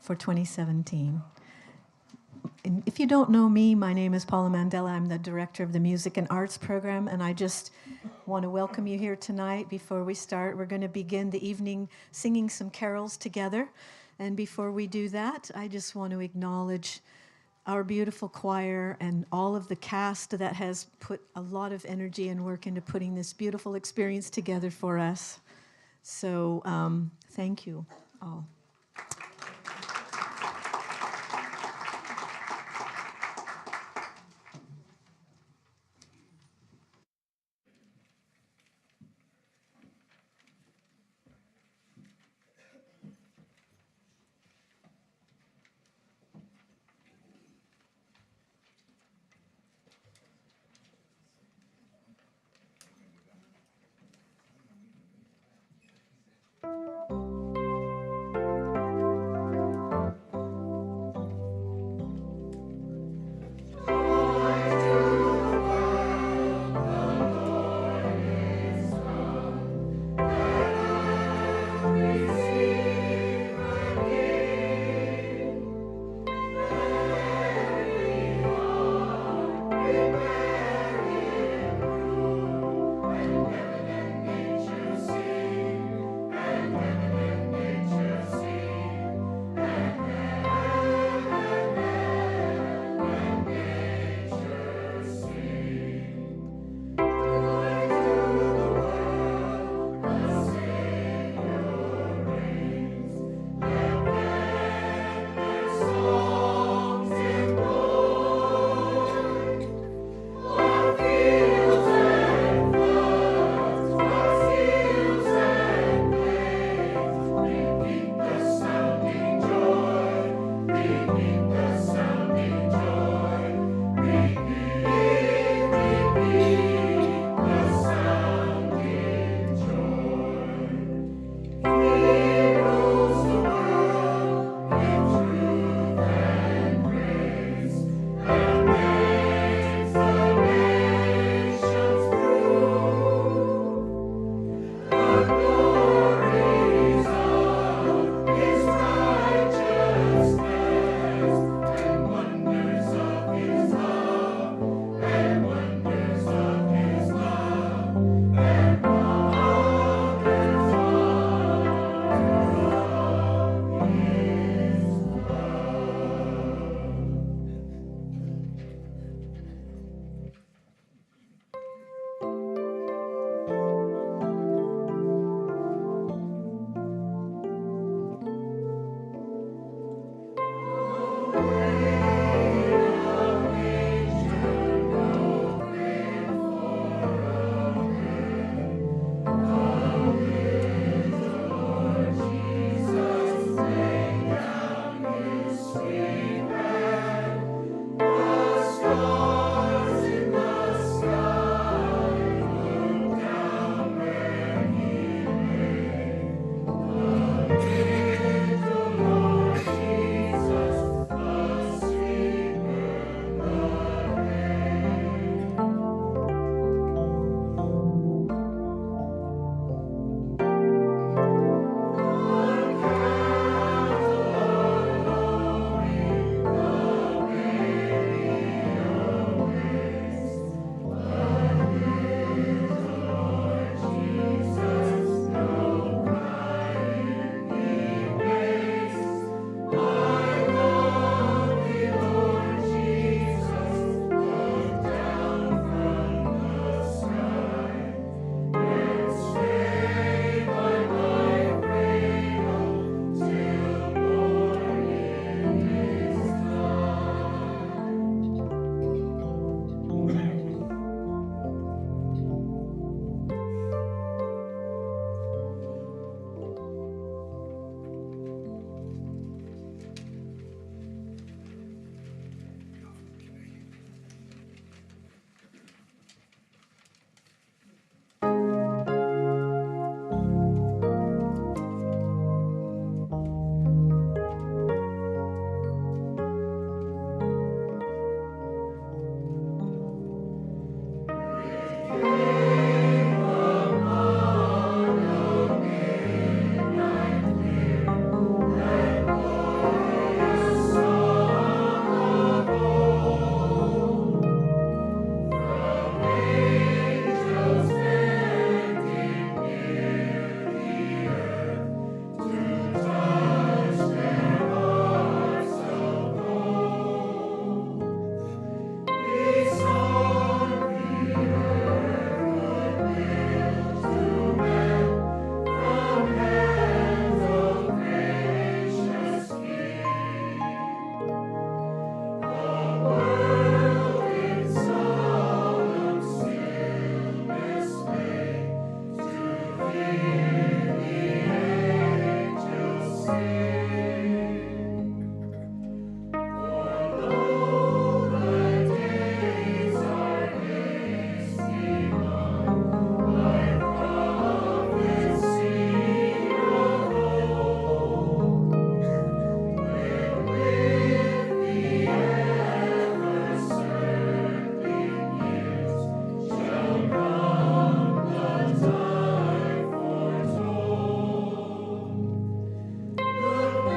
for 2017. And if you don't know me, my name is Paula Mandela. I'm the director of the Music and Arts program, and I just want to welcome you here tonight. Before we start, we're going to begin the evening singing some carols together. And before we do that, I just want to acknowledge our beautiful choir and all of the cast that has put a lot of energy and work into putting this beautiful experience together for us. So thank you all. Look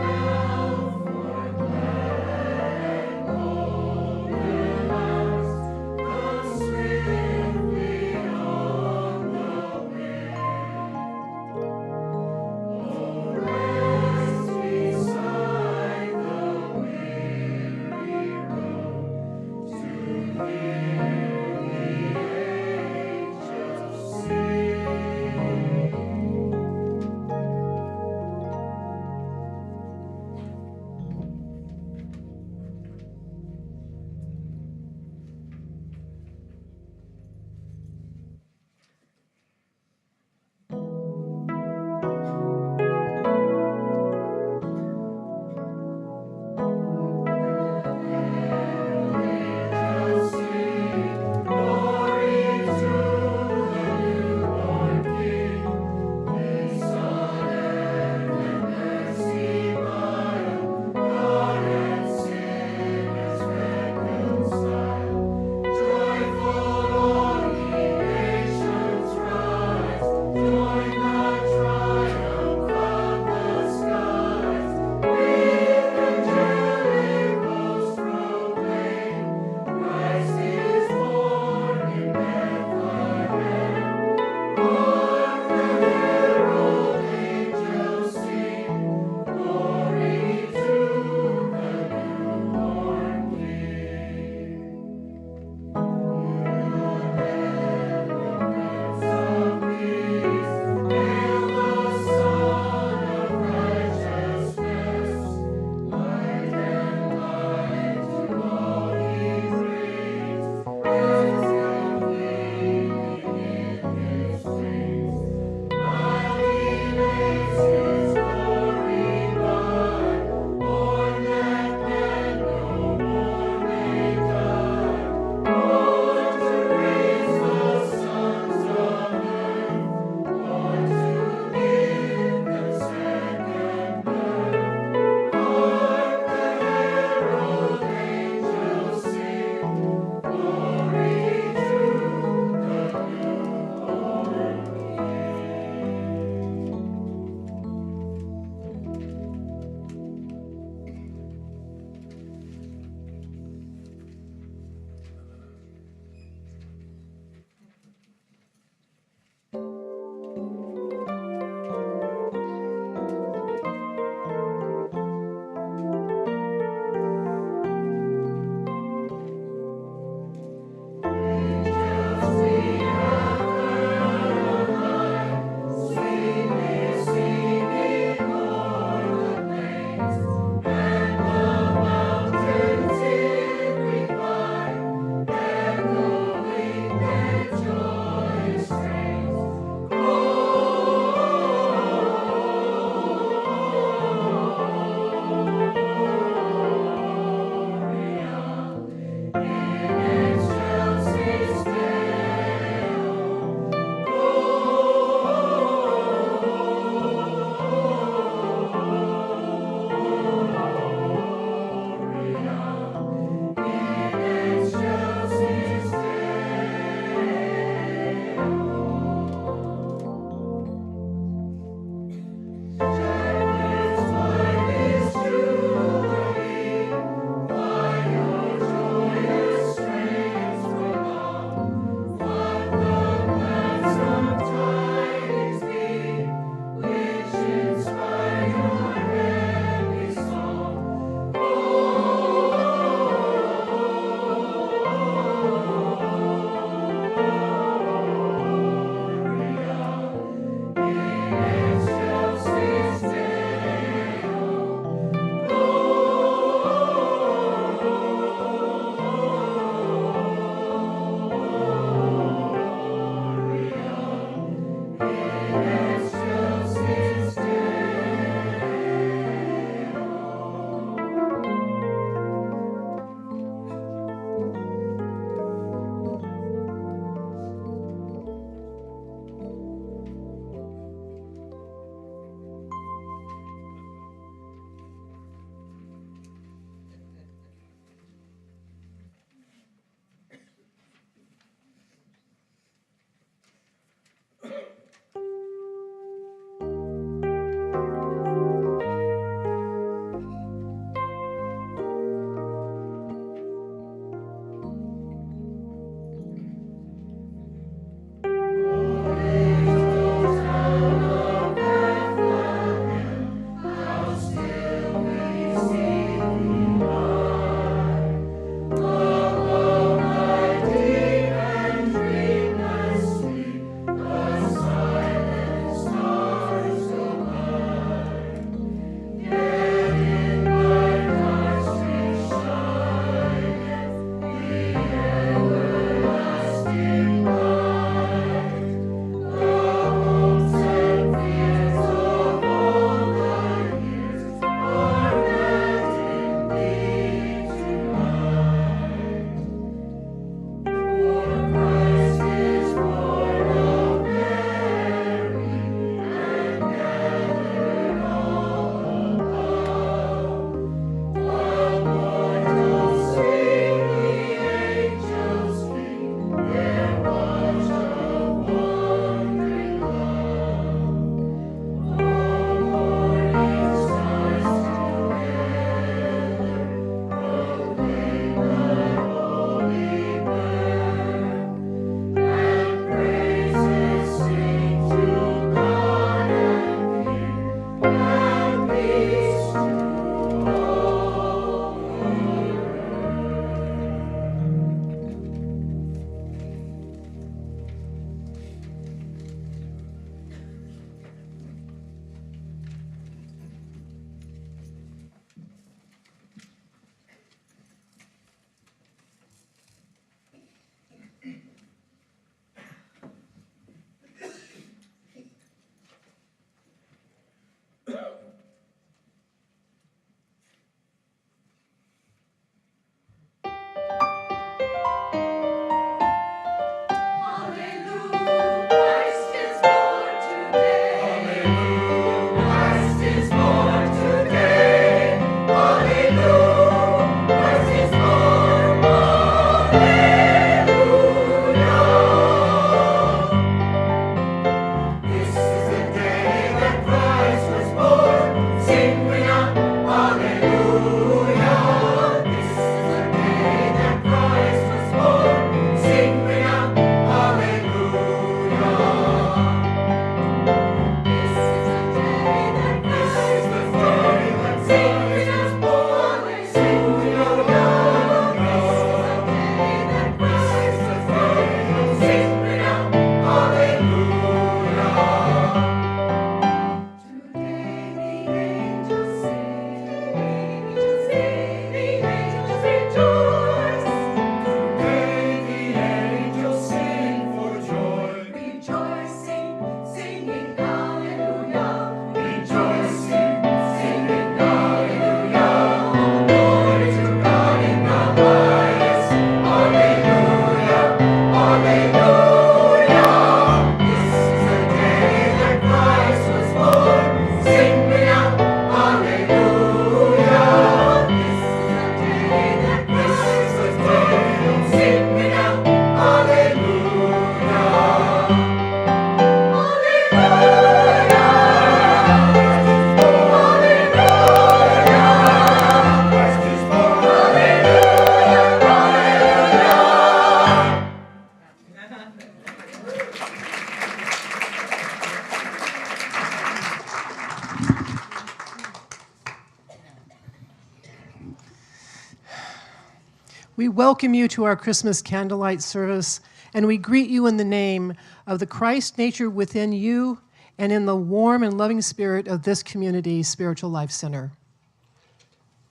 We welcome you to our Christmas candlelight service, and we greet you in the name of the Christ nature within you and in the warm and loving spirit of this community, Spiritual Life Center.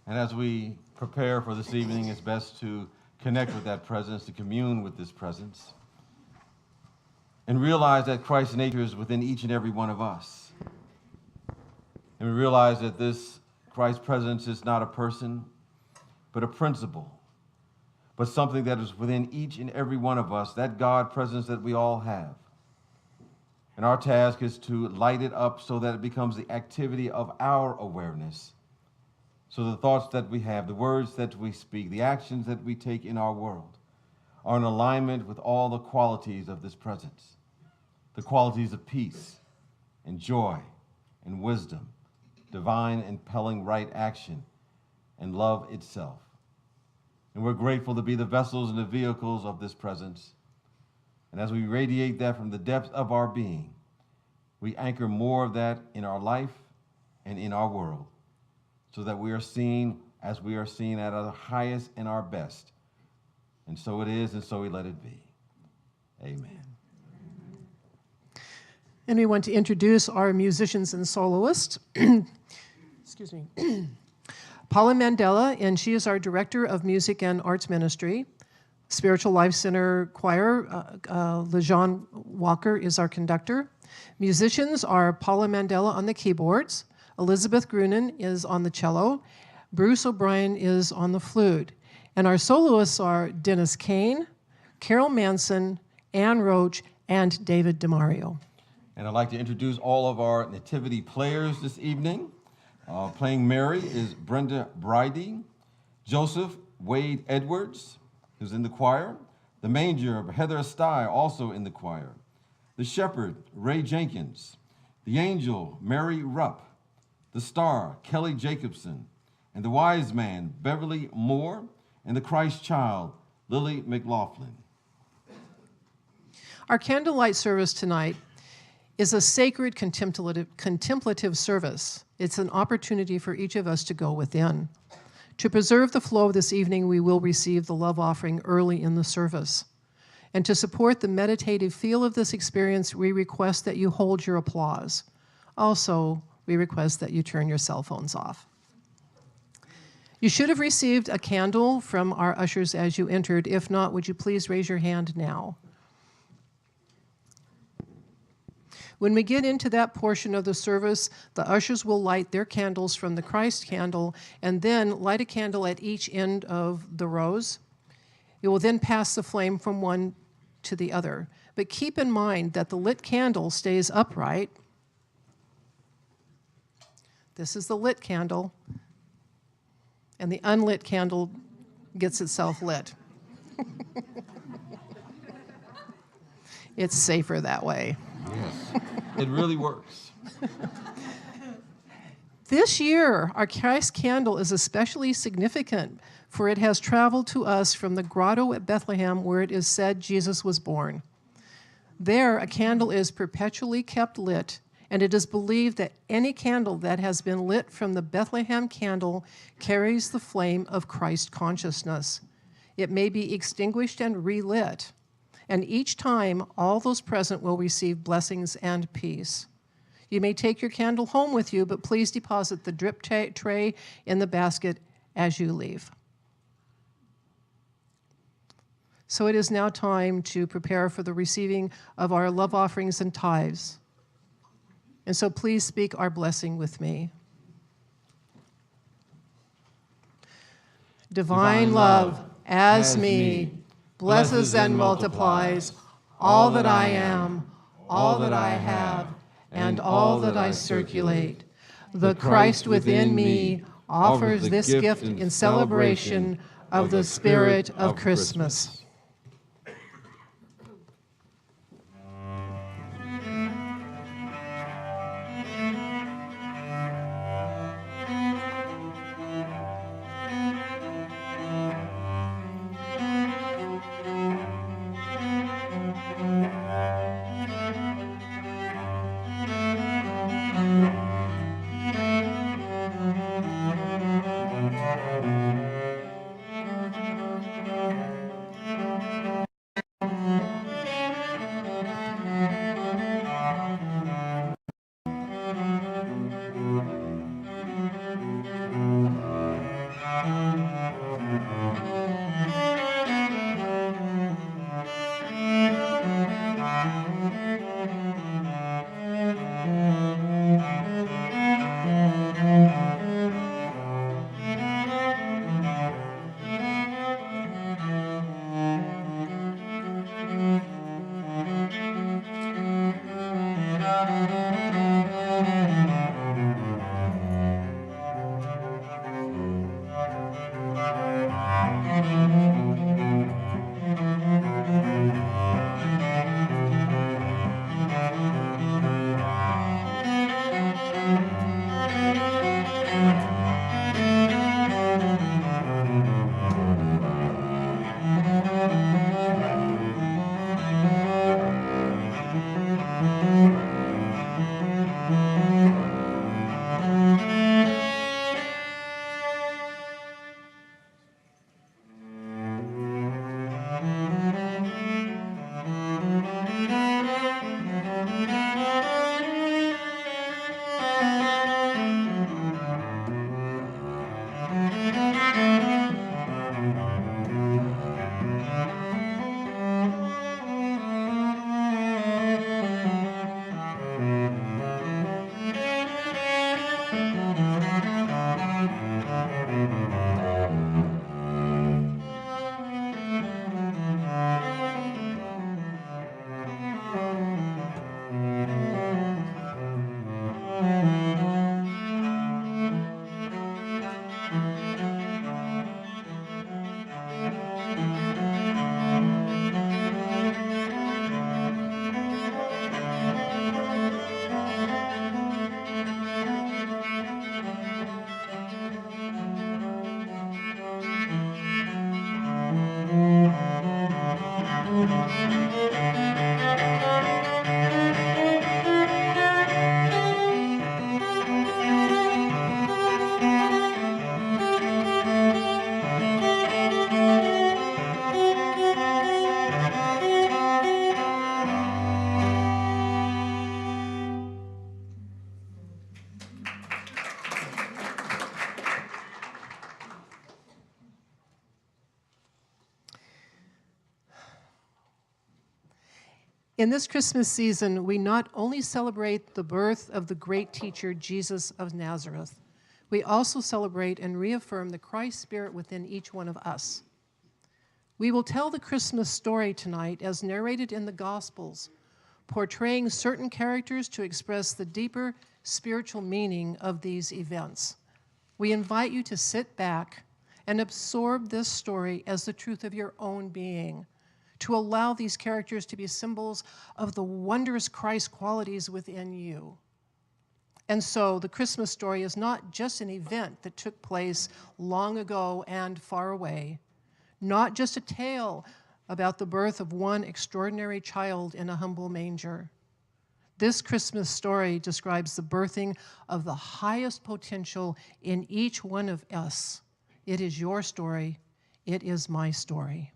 And as we prepare for this evening, it's best to connect with that presence, to commune with this presence, and realize that Christ's nature is within each and every one of us. And we realize that this Christ presence is not a person, but a principle, but something that is within each and every one of us, that God presence that we all have. And our task is to light it up so that it becomes the activity of our awareness. So the thoughts that we have, the words that we speak, the actions that we take in our world are in alignment with all the qualities of this presence, the qualities of peace and joy and wisdom, divine impelling right action, and love itself. And we're grateful to be the vessels and the vehicles of this presence. And as we radiate that from the depths of our being, we anchor more of that in our life and in our world, so that we are seen as we are seen at our highest and our best. And so it is, and so we let it be. Amen. And we want to introduce our musicians and soloists. Excuse me. Paula Mandela, and she is our Director of Music and Arts Ministry. Spiritual Life Center Choir, LeJean Walker is our conductor. Musicians are Paula Mandela on the keyboards, Elizabeth Grunin is on the cello, Bruce O'Brien is on the flute. And our soloists are Dennis Kane, Carol Manson, Ann Roach, and David DeMario. And I'd like to introduce all of our nativity players this evening. Playing Mary is Brenda Bridey, Joseph Wade Edwards, who's in the choir, the manger, Heather Estye, also in the choir, the shepherd, Ray Jenkins, the angel, Mary Rupp, the star, Kelly Jacobson, and the wise man, Beverly Moore, and the Christ child, Lily McLaughlin. Our candlelight service tonight is a sacred contemplative service. It's an opportunity for each of us to go within. To preserve the flow of this evening, we will receive the love offering early in the service. And to support the meditative feel of this experience, we request that you hold your applause. Also, we request that you turn your cell phones off. You should have received a candle from our ushers as you entered. If not, would you please raise your hand now? When we get into that portion of the service, the ushers will light their candles from the Christ candle and then light a candle at each end of the rows. It will then pass the flame from one to the other. But keep in mind that the lit candle stays upright. This is the lit candle, and the unlit candle gets itself lit. It's safer that way. Yes, it really works. This year, our Christ candle is especially significant, for it has traveled to us from the grotto at Bethlehem, where it is said Jesus was born. There, a candle is perpetually kept lit and it is believed that any candle that has been lit from the Bethlehem candle carries the flame of Christ consciousness. It may be extinguished and relit, and each time all those present will receive blessings and peace. You may take your candle home with you, but please deposit the drip tray in the basket as you leave. So it is now time to prepare for the receiving of our love offerings and tithes. And so please speak our blessing with me. Divine love, as me, blesses and multiplies all that I am, all that I have, and all that I circulate. The Christ within me offers this gift in celebration of the spirit of Christmas. In this Christmas season, we not only celebrate the birth of the great teacher, Jesus of Nazareth, we also celebrate and reaffirm the Christ spirit within each one of us. We will tell the Christmas story tonight as narrated in the Gospels, portraying certain characters to express the deeper spiritual meaning of these events. We invite you to sit back and absorb this story as the truth of your own being, to allow these characters to be symbols of the wondrous Christ qualities within you. And so the Christmas story is not just an event that took place long ago and far away, not just a tale about the birth of one extraordinary child in a humble manger. This Christmas story describes the birthing of the highest potential in each one of us. It is your story. It is my story.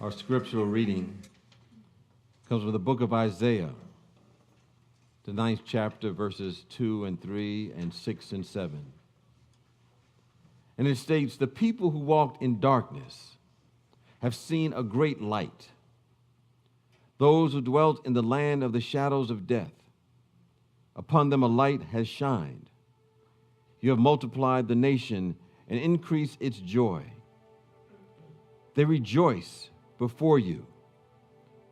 Our scriptural reading comes from the book of Isaiah, the 9th chapter, verses 2 and 3 and 6 and 7. And it states, "The people who walked in darkness have seen a great light. Those who dwelt in the land of the shadows of death, upon them a light has shined. You have multiplied the nation and increased its joy. They rejoice before you,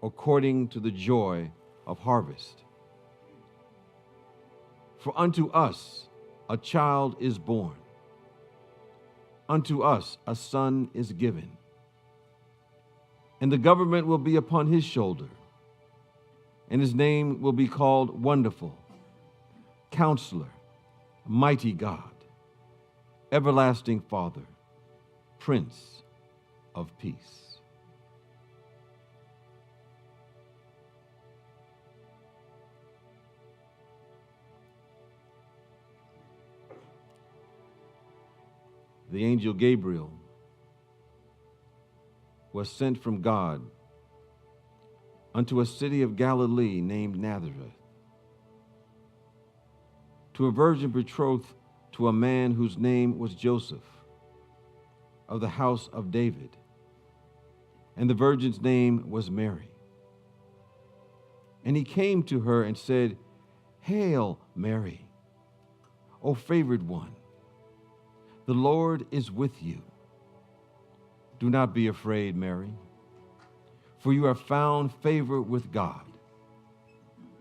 according to the joy of harvest. For unto us a child is born, unto us a son is given, and the government will be upon his shoulder, and his name will be called Wonderful, Counselor, Mighty God, Everlasting Father, Prince of Peace." The angel Gabriel was sent from God unto a city of Galilee named Nazareth, to a virgin betrothed to a man whose name was Joseph, of the house of David. and the virgin's name was Mary. And he came to her and said, "Hail, Mary, O favored one, the Lord is with you. Do not be afraid, Mary, for you have found favor with God.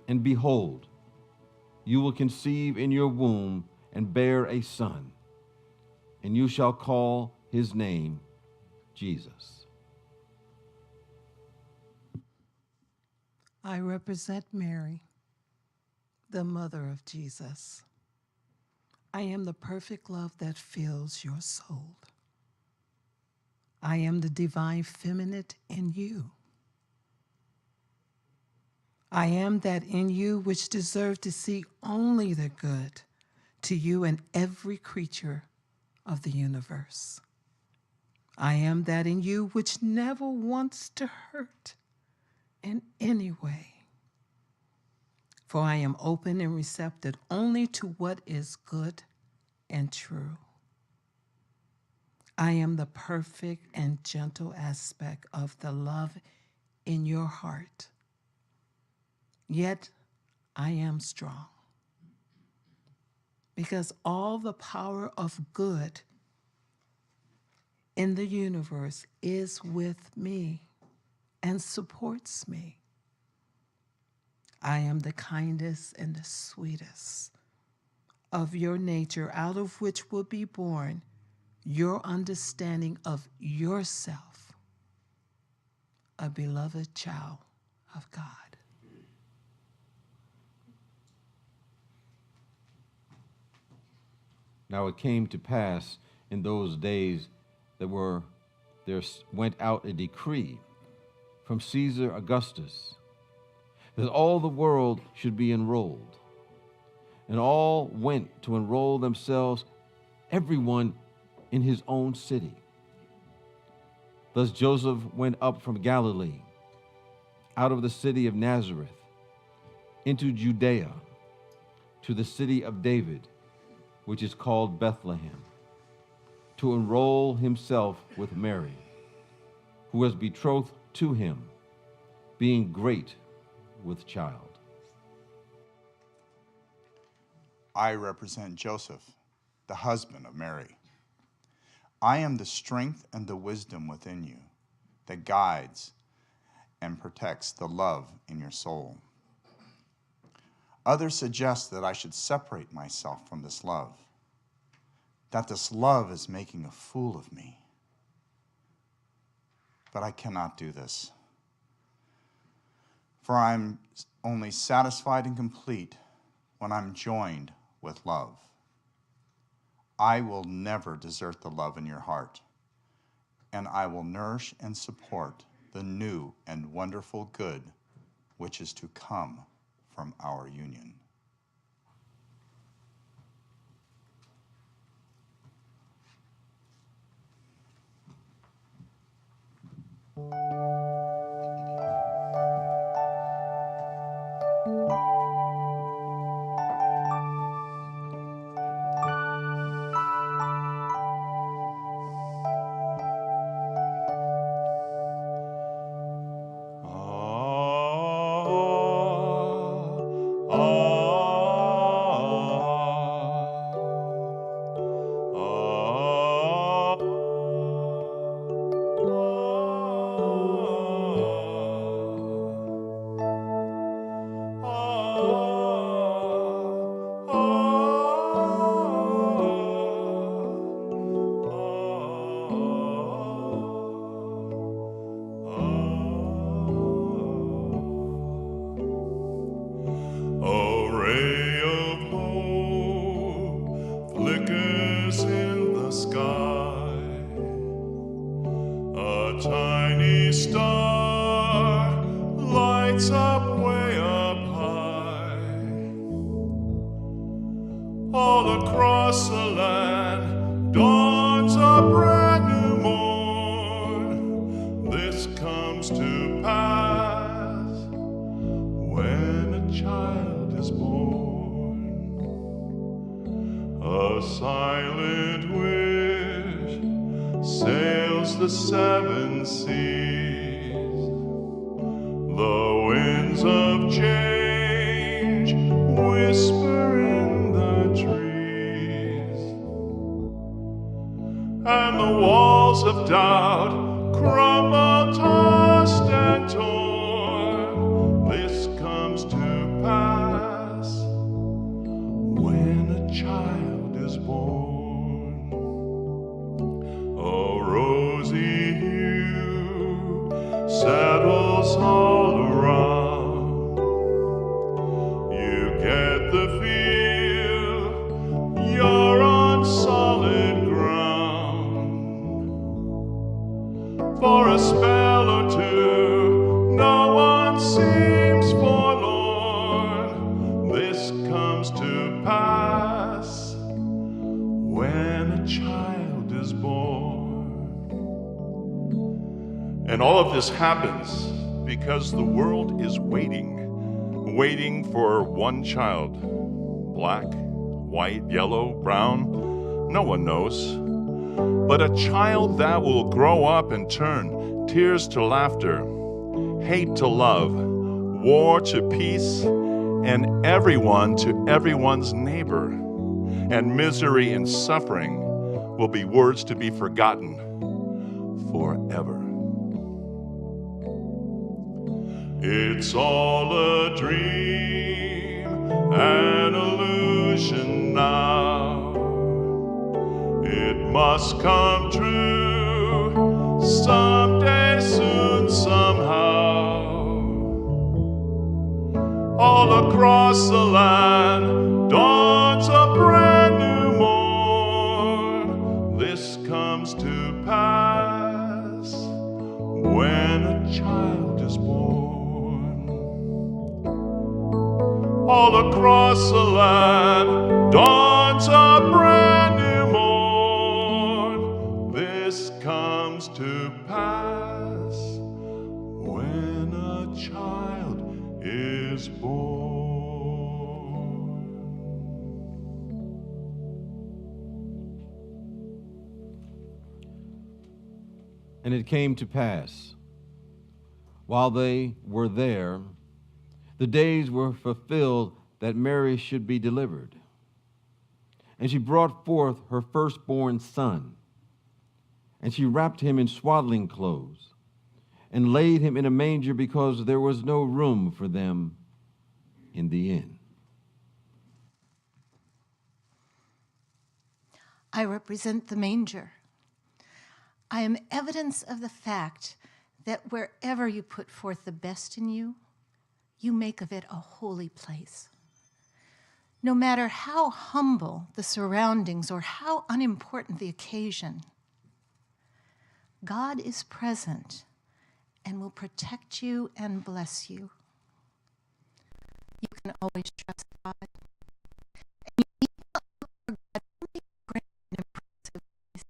And behold, you will conceive in your womb and bear a son, and you shall call his name Jesus." I represent Mary, the mother of Jesus. I am the perfect love that fills your soul. I am the divine feminine in you. I am that in you which deserves to see only the good to you and every creature of the universe. I am that in you which never wants to hurt in any way. For I am open and receptive only to what is good and true. I am the perfect and gentle aspect of the love in your heart. Yet I am strong, because all the power of good in the universe is with me and supports me. I am the kindest and the sweetest of your nature, out of which will be born your understanding of yourself, a beloved child of God. Now it came to pass in those days there went out a decree from Caesar Augustus that all the world should be enrolled. And all went to enroll themselves, everyone in his own city. Thus Joseph went up from Galilee, out of the city of Nazareth, into Judea, to the city of David, which is called Bethlehem, to enroll himself with Mary, who was betrothed to him, being great with child. I represent Joseph, the husband of Mary. I am the strength and the wisdom within you that guides and protects the love in your soul. Others suggest that I should separate myself from this love, that this love is making a fool of me. But I cannot do this, for I'm only satisfied and complete when I'm joined with love. I will never desert the love in your heart, and I will nourish and support the new and wonderful good which is to come from our union. Tiny star lights up way up high. All across the land dawns a brand new morn. This comes to pass when a child is born. A silent wish sails the seven seas. change whisper in the trees, and the walls of doubt crumble, tossed and torn. This comes to pass when a child is born. A rosy hue settles all around. You get the feel you're on solid ground. For a spell or two, no one seems forlorn. This comes to pass when a child is born. And all of this happens because the world is waiting for one child. Black, white, yellow, brown, no one knows. But a child that will grow up and turn tears to laughter, hate to love, war to peace, and everyone to everyone's neighbor. And misery and suffering will be words to be forgotten forever. It's all a dream, an illusion now. It must come true someday, soon, somehow. All across the land dawns a brand new morn. This comes to pass when a child is born. All across the land dawns a brand new morn. This comes to pass when a child is born. And it came to pass, while they were there, the days were fulfilled that Mary should be delivered. And she brought forth her firstborn son, and she wrapped him in swaddling clothes, and laid him in a manger, because there was no room for them in the inn. I represent the manger. I am evidence of the fact that wherever you put forth the best in you, you make of it a holy place. No matter how humble the surroundings or how unimportant the occasion, God is present and will protect you and bless you. You can always trust God. And you need not look for God only great and impressive places.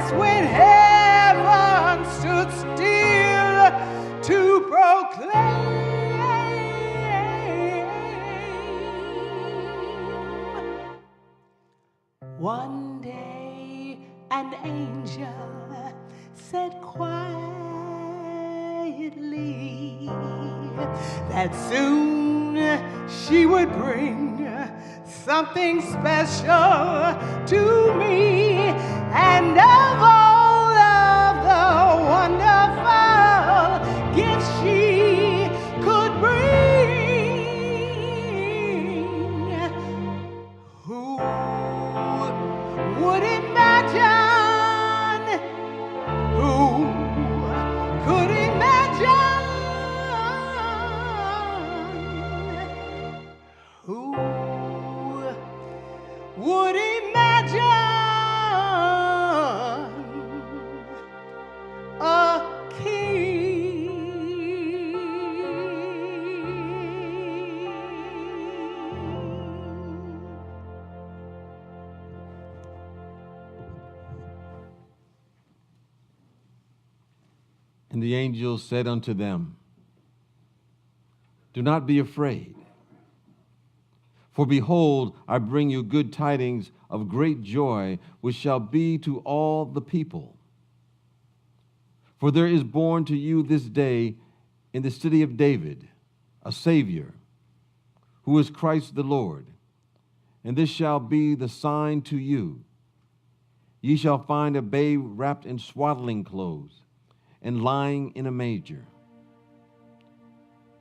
just when heaven stood still to proclaim. One day an angel said quietly that soon she would bring something special to me, and of all of the wonderful gifts she could bring, who would imagine? Who could imagine? Who would imagine a king? And the angel said unto them, Do not be afraid. For behold, I bring you good tidings of great joy, which shall be to all the people. For there is born to you this day in the city of David a Savior, who is Christ the Lord. And this shall be the sign to you. Ye shall find a babe wrapped in swaddling clothes and lying in a manger.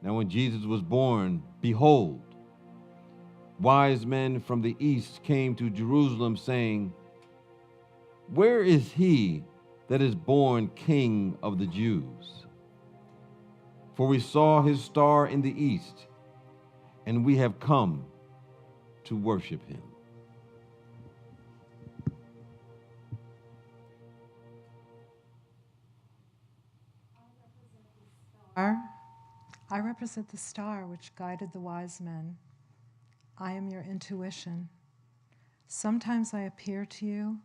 Now when Jesus was born, behold, wise men from the east came to Jerusalem, saying, Where is he that is born King of the Jews? For we saw his star in the east, and we have come to worship him. I represent the star which guided the wise men. I am your intuition. Sometimes I appear to you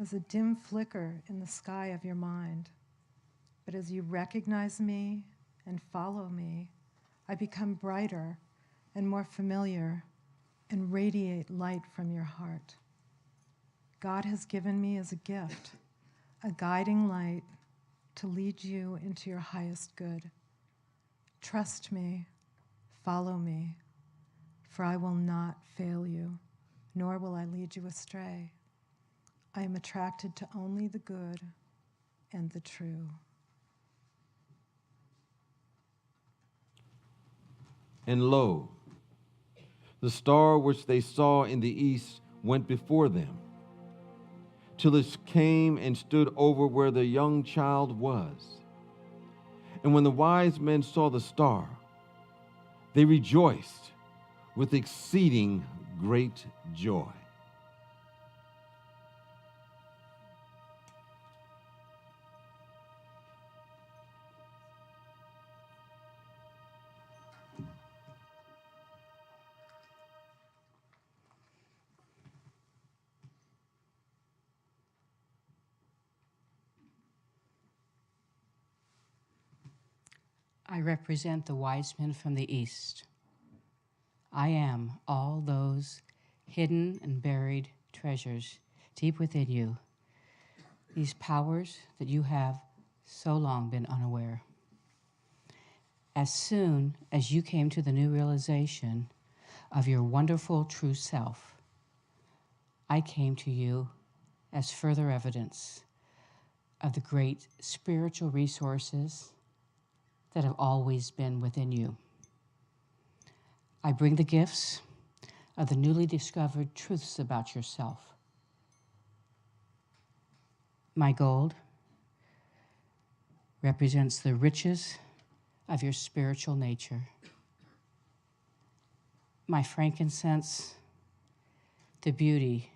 as a dim flicker in the sky of your mind. But as you recognize me and follow me, I become brighter and more familiar and radiate light from your heart. God has given me as a gift a guiding light to lead you into your highest good. Trust me, follow me, for I will not fail you, nor will I lead you astray. I am attracted to only the good and the true. And lo, the star which they saw in the east went before them, till it came and stood over where the young child was. And when the wise men saw the star, they rejoiced with exceeding great joy. I represent the wise men from the east. I am all those hidden and buried treasures deep within you, these powers that you have so long been unaware. As soon as you came to the new realization of your wonderful true self, I came to you as further evidence of the great spiritual resources that have always been within you. I bring the gifts of the newly discovered truths about yourself. My gold represents the riches of your spiritual nature. My frankincense, the beauty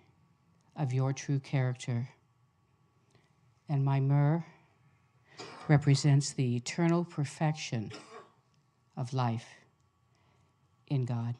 of your true character. And my myrrh represents the eternal perfection of life in God.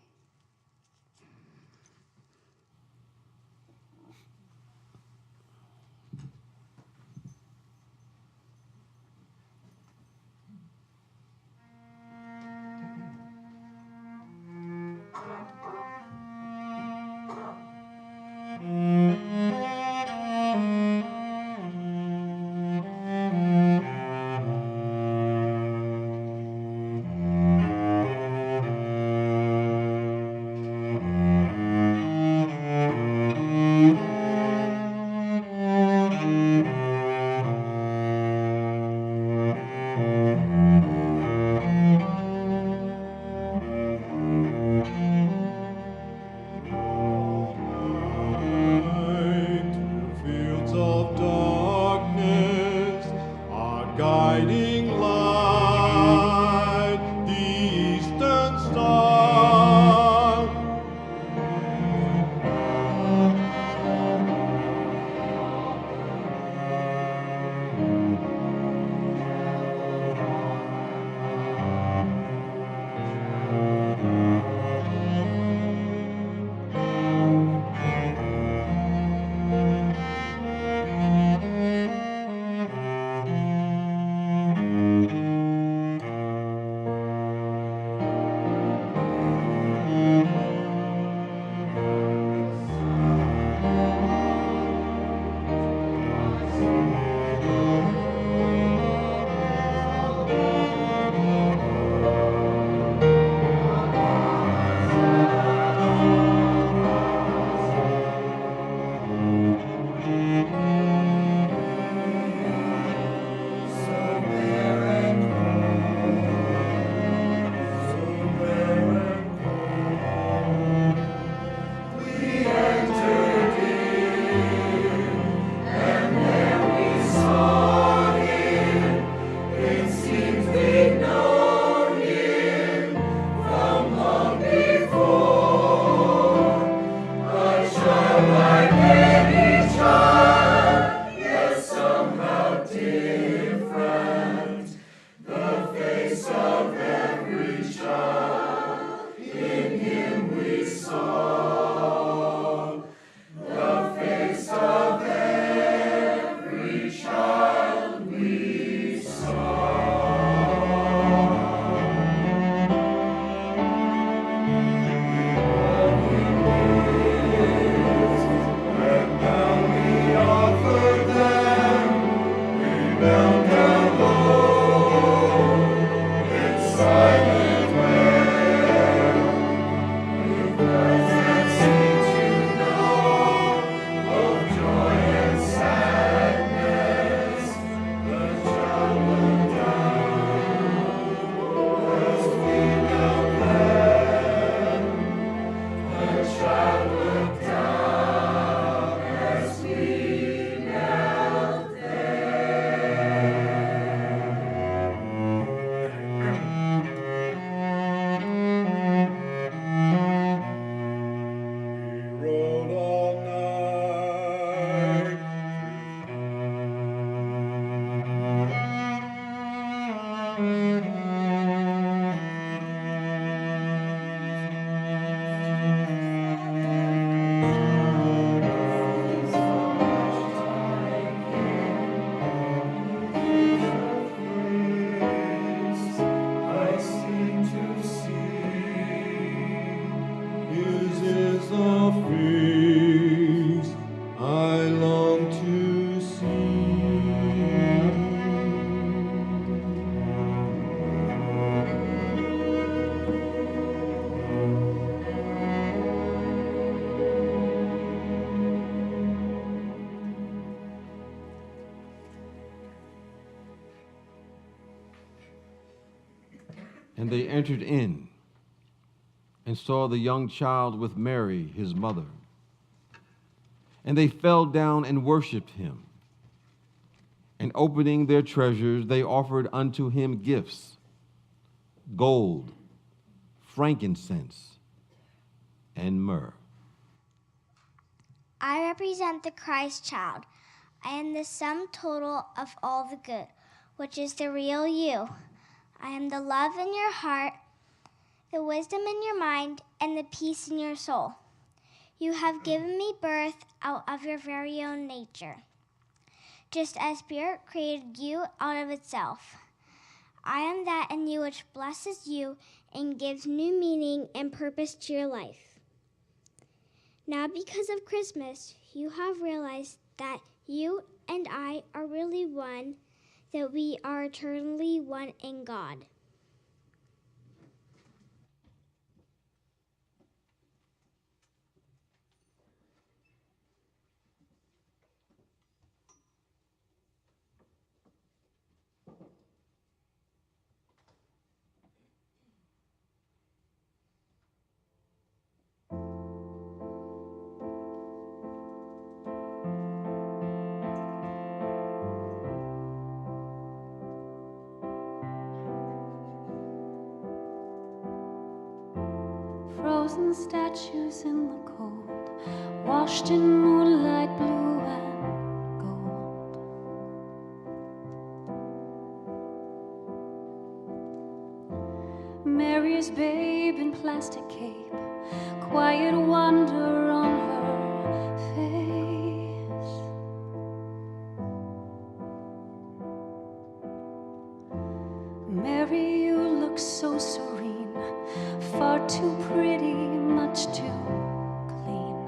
And they entered in and saw the young child with Mary, his mother. And they fell down and worshiped him. And opening their treasures, they offered unto him gifts, gold, frankincense, and myrrh. I represent the Christ child. I am the sum total of all the good, which is the real you. I am the love in your heart, the wisdom in your mind, and the peace in your soul. You have given me birth out of your very own nature, just as Spirit created you out of itself. I am that in you which blesses you and gives new meaning and purpose to your life. Now, because of Christmas, you have realized that you and I are really one, that we are eternally one in God. Frozen statues in the cold, washed in moonlight blue and gold. Mary's babe in plastic cape, quiet wonder on her face. Mary, you look so serene, far too pretty, much too clean.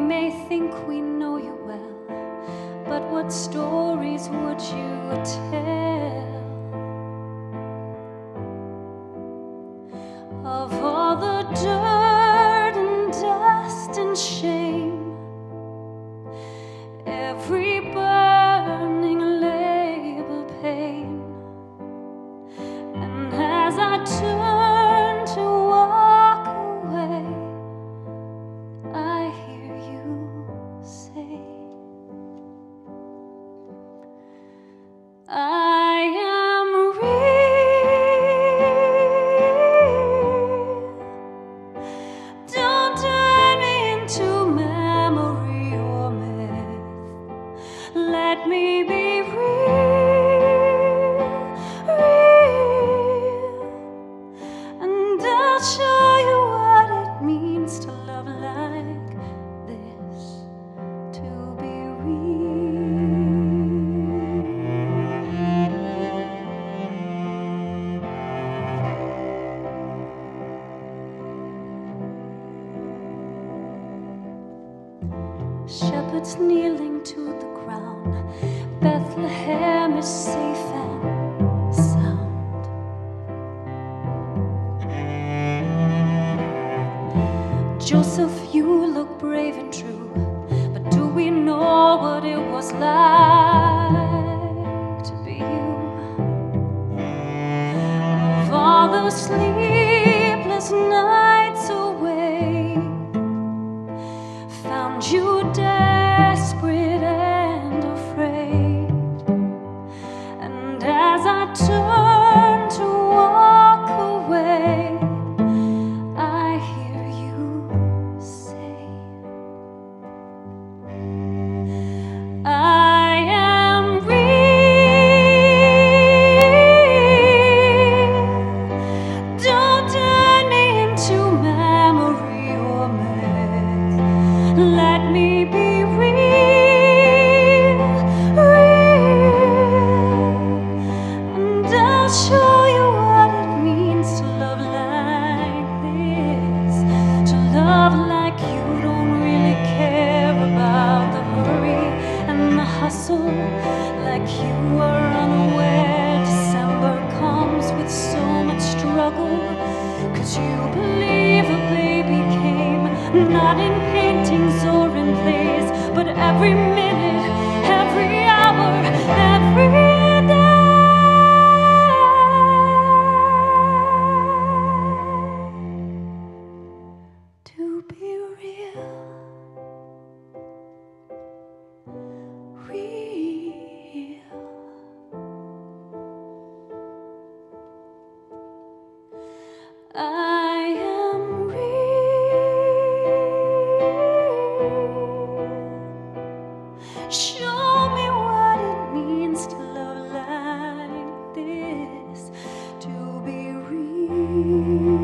may think we know you well, but what stories would you tell of all the dirt and dust and shame, every burning labor pain? And as I turn to walk away, I hear you say, I am real. Don't turn me into memory or myth. Let me be real, real. And I'll show you what it means to love like this, to be real. Shepherds kneeling to the ground, Bethlehem is safe and sound. Joseph, you look brave and true, but do we know what it was like to be you? Of all the sleepless nights away, found you desperate and afraid. And as I turn to walk away, I hear you say, I am real. Don't turn me into memory or myth. Let me be real, real. And I'll show you what it means to love like this, to love like you don't really care about the hurry and the hustle, like you are unaware December comes with so much struggle. 'Cause you believe a baby came, not in paintings or in plays, but every minute, every hour, every day. To be real, real. I am real. Show me what it means to love like this, to be real,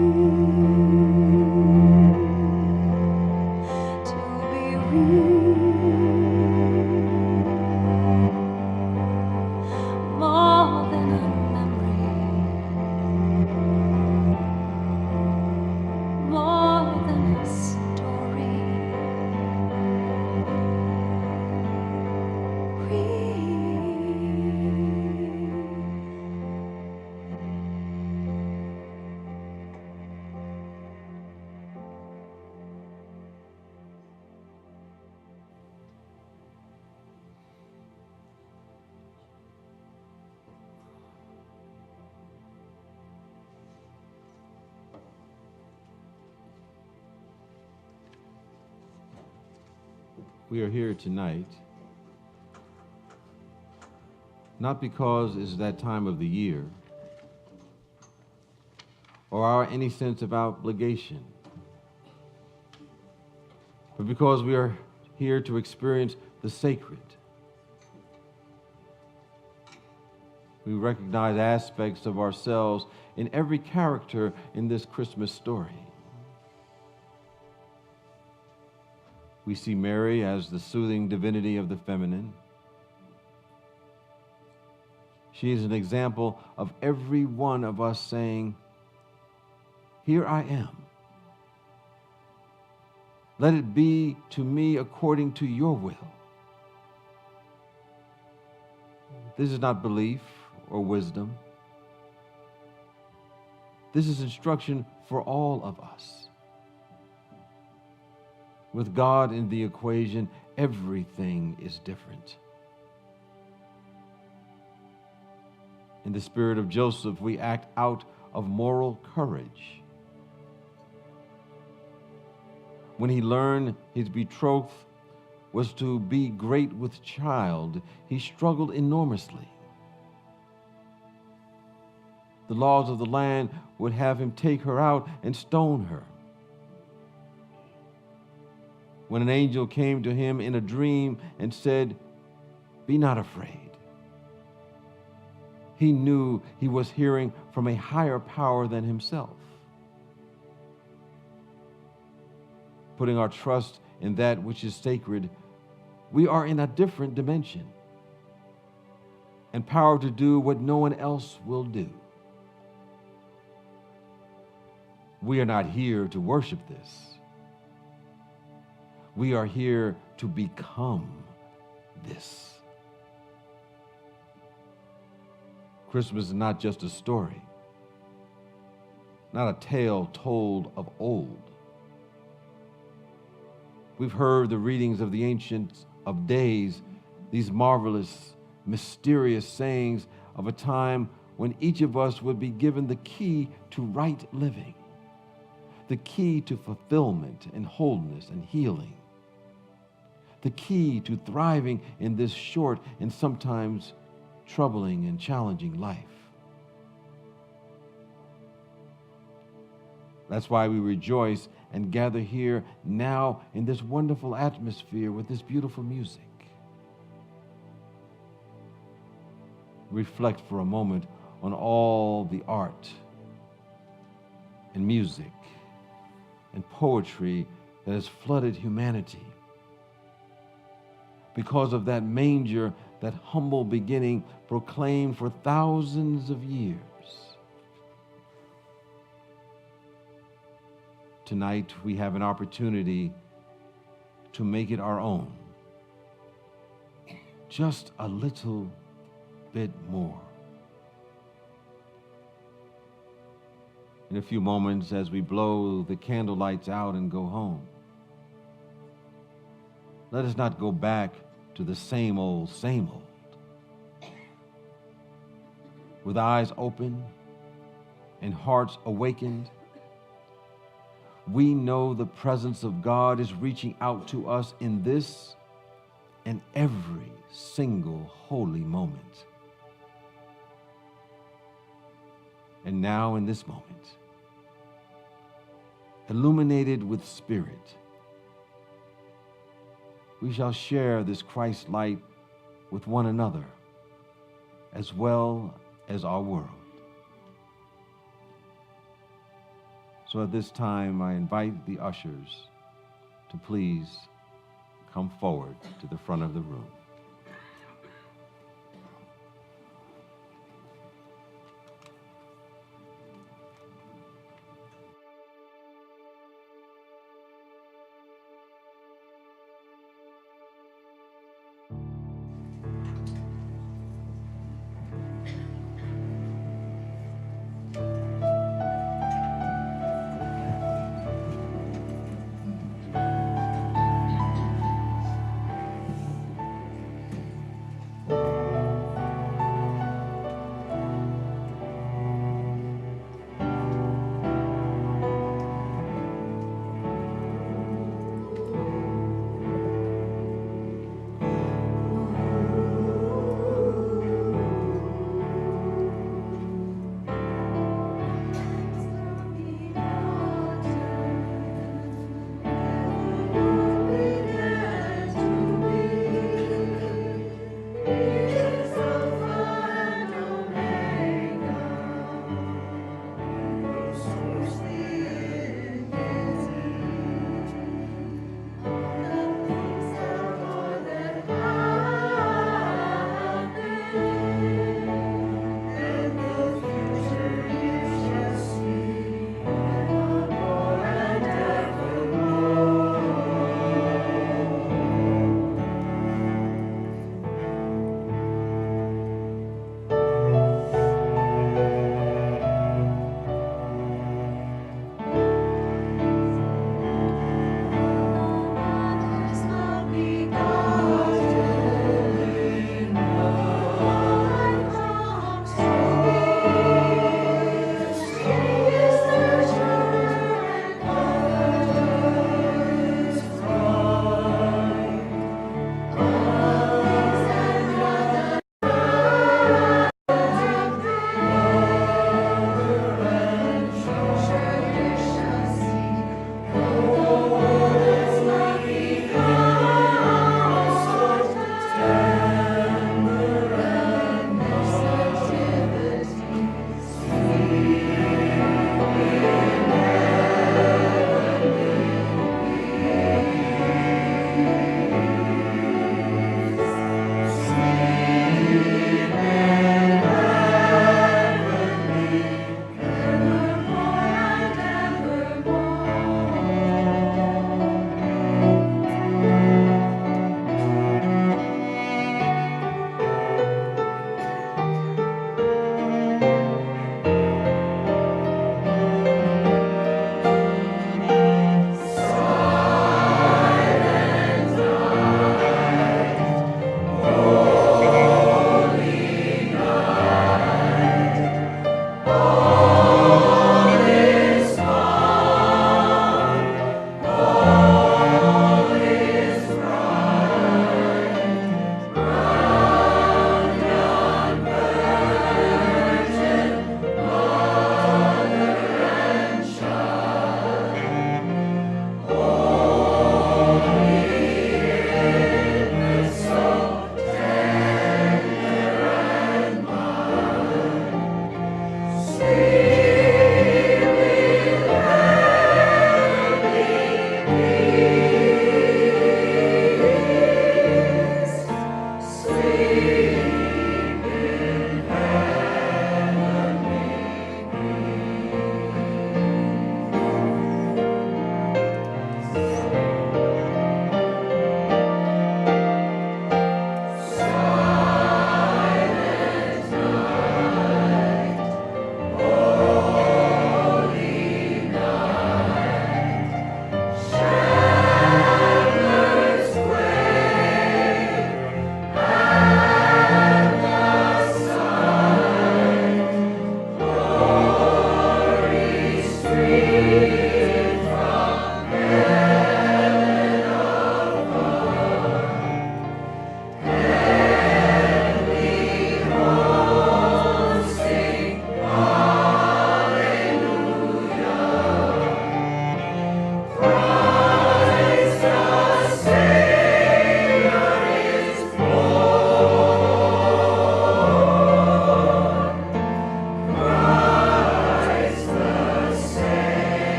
to be real. More than a memory, more than a story. We are here tonight not because it's that time of the year or our any sense of obligation, but because we are here to experience the sacred. We recognize aspects of ourselves in every character in this Christmas story. We see Mary as the soothing divinity of the feminine. She is an example of every one of us saying, "Here I am." Let it be to me according to your will. This is not belief or wisdom. This is instruction for all of us. With God in the equation, everything is different. In the spirit of Joseph, we act out of moral courage. When he learned his betrothed was to be great with child, he struggled enormously. The laws of the land would have him take her out and stone her. When an angel came to him in a dream and said, "Be not afraid," he knew he was hearing from a higher power than himself. Putting our trust in that which is sacred, we are in a different dimension, empowered to do what no one else will do. We are not here to worship this. We are here to become this. Christmas is not just a story, not a tale told of old. We've heard the readings of the Ancient of Days, these marvelous, mysterious sayings of a time when each of us would be given the key to right living, the key to fulfillment and wholeness and healing, the key to thriving in this short and sometimes troubling and challenging life. That's why we rejoice and gather here now in this wonderful atmosphere with this beautiful music. Reflect for a moment on all the art and music and poetry that has flooded humanity. Because of that manger, that humble beginning proclaimed for thousands of years. Tonight, we have an opportunity to make it our own. Just a little bit more. In a few moments, as we blow the candle lights out and go home, let us not go back to the same old, same old. With eyes open and hearts awakened, we know the presence of God is reaching out to us in this and every single holy moment. And now in this moment, illuminated with Spirit, we shall share this Christ light with one another as well as our world. So at this time, I invite the ushers to please come forward to the front of the room.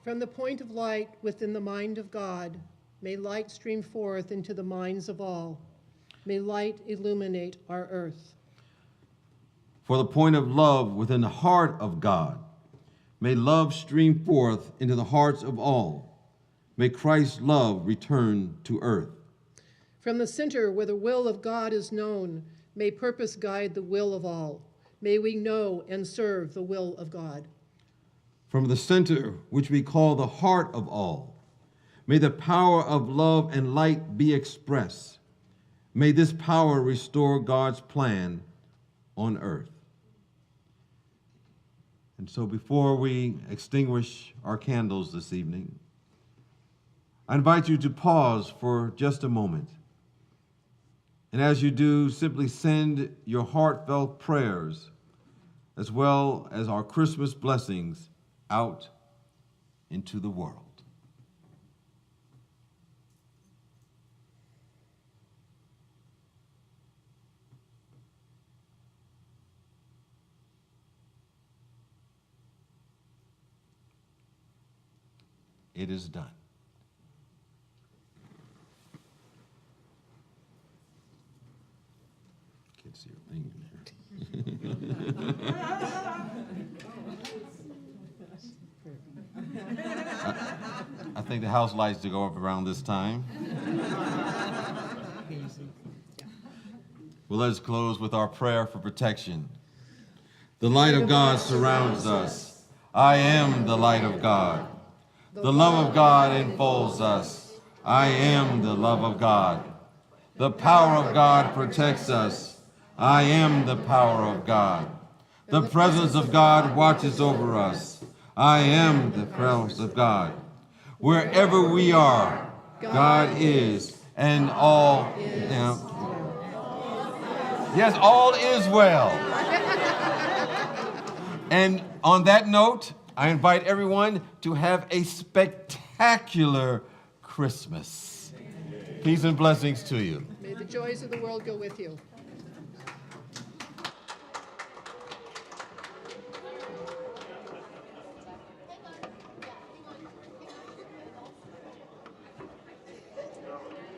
From the point of light within the mind of God, may light stream forth into the minds of all. May light illuminate our earth. For the point of love within the heart of God, may love stream forth into the hearts of all. May Christ's love return to earth. From the center where the will of God is known, may purpose guide the will of all. May we know and serve the will of God. From the center, which we call the heart of all, may the power of love and light be expressed. May this power restore God's plan on earth. And so before we extinguish our candles this evening, I invite you to pause for just a moment. And as you do, simply send your heartfelt prayers as well as our Christmas blessings out into the world. It is done. Can't see a thing in there. I think the house lights to go up around this time. Well, let's close with our prayer for protection. The light of God surrounds us. I am the light of God. The love of God enfolds us. I am the love of God. The power of God protects us. I am the power of God. The presence of God watches over us. I am the presence of God. Wherever we are, God is, and all is yes, all is well. And on that note, I invite everyone to have a spectacular Christmas. Peace and blessings to you. May the joys of the world go with you.